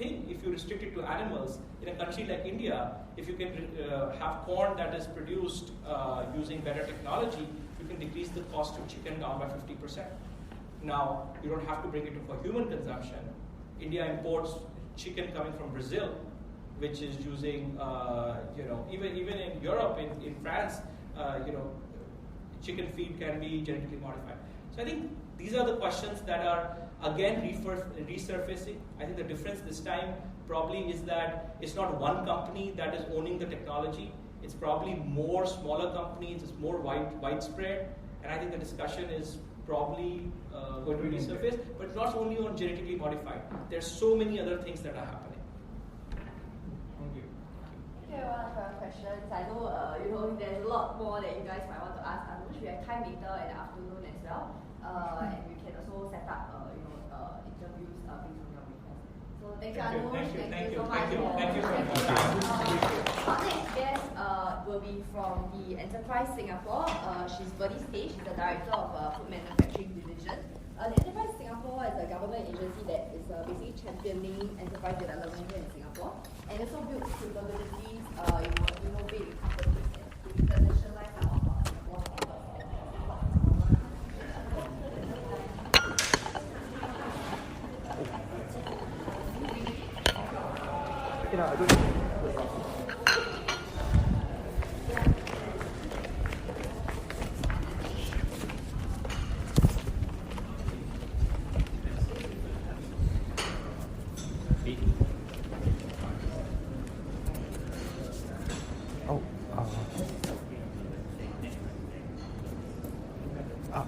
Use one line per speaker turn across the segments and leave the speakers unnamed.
thing if you restrict it to animals. In a country like India, if you can have corn that is produced using better technology, you can decrease the cost of chicken down by 50%. Now, you don't have to bring it for human consumption. India imports chicken coming from Brazil, which is using, even in Europe, in France, chicken feed can be genetically modified. So I think these are the questions that are again resurfacing. I think the difference this time probably is that it's not one company that is owning the technology. It's probably more smaller companies. It's more widespread, and I think the discussion is probably going to resurface. But not only on genetically modified. There's so many other things that are happening. Thank you.
Okay, one of our questions. I know, there's a lot more that you guys might want to ask. We have time later in the afternoon as well, and we can also set up, interviews based on your request. So thank you, Anush. Thank you so much.
Thank you so much.
Our next guest will be from the Enterprise Singapore. She's Bernie Stay. She's the director of Food Manufacturing Division. The Enterprise Singapore is a government agency that is basically championing enterprise development here in Singapore, and also builds capabilities, innovate companies and internationalize some of our Singapore standards.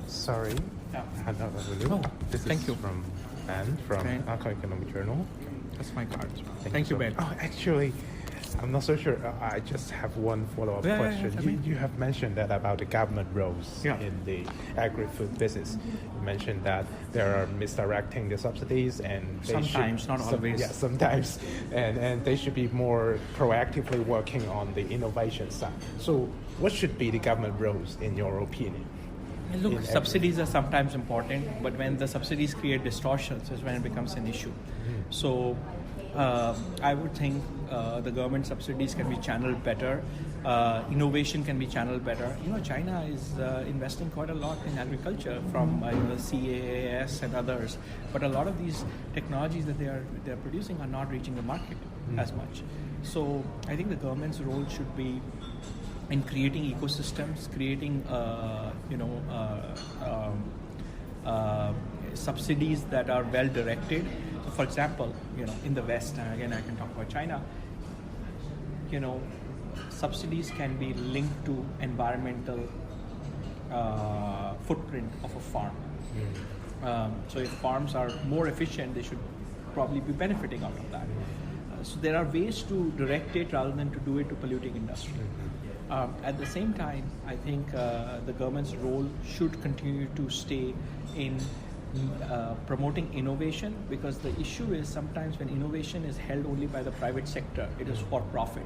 Sorry. Hello. This is from Ben from Economic Journal.
That's my card.
Thank
you,
so
Ben.
Oh, actually, I'm not so sure. I just have one follow-up question. You have mentioned that about the government roles in the agri-food business. You mentioned that they are misdirecting the subsidies and they
sometimes, not always.
Yeah, sometimes. And they should be more proactively working on the innovation side. So what should be the government roles in your opinion?
Look, subsidies are sometimes important, but when the subsidies create distortions is when it becomes an issue. So I would think the government subsidies can be channeled better. Innovation can be channeled better. China is investing quite a lot in agriculture from the CAAS and others, but a lot of these technologies that they're producing are not reaching the market as much. So I think the government's role should be in creating ecosystems, creating subsidies that are well directed. So for example, in the West, and again I can talk about China, subsidies can be linked to environmental footprint of a farm. So if farms are more efficient, they should probably be benefiting out of that. So there are ways to direct it rather than to do it to polluting industry. At the same time, I think the government's role should continue to stay in promoting innovation, because the issue is sometimes when innovation is held only by the private sector, it is for profit.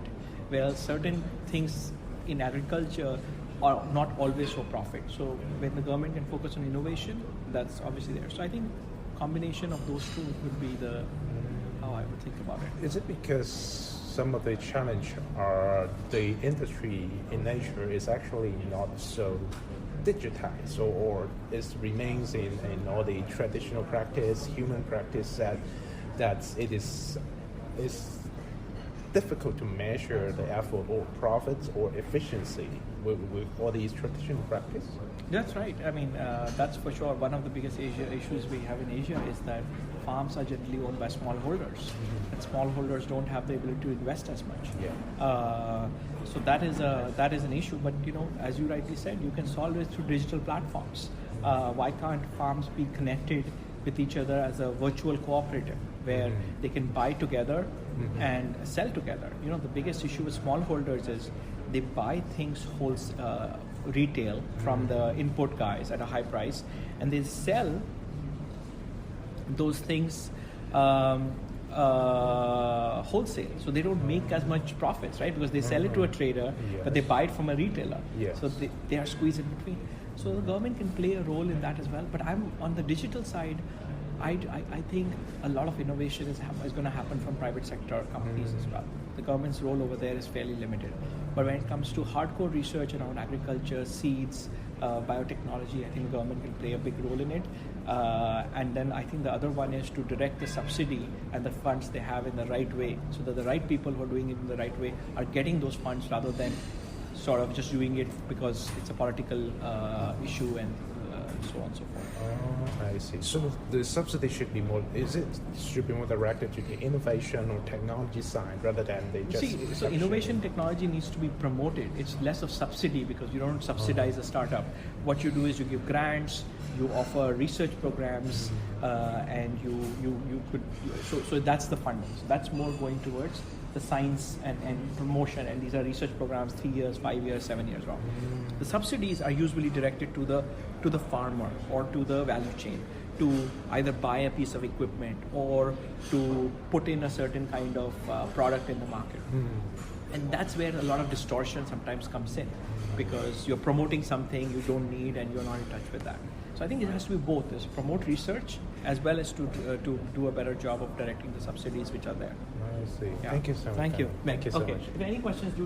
Well, certain things in agriculture are not always for profit. So when the government can focus on innovation, that's obviously there. So I think combination of those two would be how I would think about it.
Is it because some of the challenge are the industry in nature is actually not so digitized, or it remains in all the traditional practice, human practice, that it is difficult to measure the effort or profits or efficiency with all these traditional practice?
That's right. I mean, that's for sure. One of the biggest issues we have in Asia is that farms are generally owned by smallholders, and smallholders don't have the ability to invest as much. So that is an issue. But as you rightly said, you can solve it through digital platforms. Why can't farms be connected with each other as a virtual cooperative where they can buy together and sell together? The biggest issue with smallholders is they buy things retail from the input guys at a high price, and they sell those things wholesale. So they don't make as much profits, right? Because they sell it to a trader, but they buy it from a retailer. So they are squeezed in between. So the government can play a role in that as well. But I'm on the digital side. I think a lot of innovation is going to happen from private sector companies as well. The government's role over there is fairly limited. But when it comes to hardcore research around agriculture, seeds, biotechnology, I think the government can play a big role in it. And then I think the other one is to direct the subsidy and the funds they have in the right way, so that the right people who are doing it in the right way are getting those funds rather than sort of just doing it because it's a political issue and so on and so forth.
Oh, I see. So the subsidy should be more directed to the innovation or technology side rather than they just...
So innovation technology needs to be promoted. It's less of subsidy because you don't subsidize a startup. What you do is you give grants, you offer research programs, and so that's the funding. So that's more going towards the science and promotion, and these are research programs 3 years, 5 years, 7 years long. The subsidies are usually directed to the farmer or to the value chain to either buy a piece of equipment or to put in a certain kind of product in the market. And that's where a lot of distortion sometimes comes in, because you're promoting something you don't need and you're not in touch with that. So I think it has to be both: is promote research as well as to do a better job of directing the subsidies which are there.
I see.
Yeah.
Thank you so much.
Thank you.
Thank you so
Okay.
much.
If any questions, do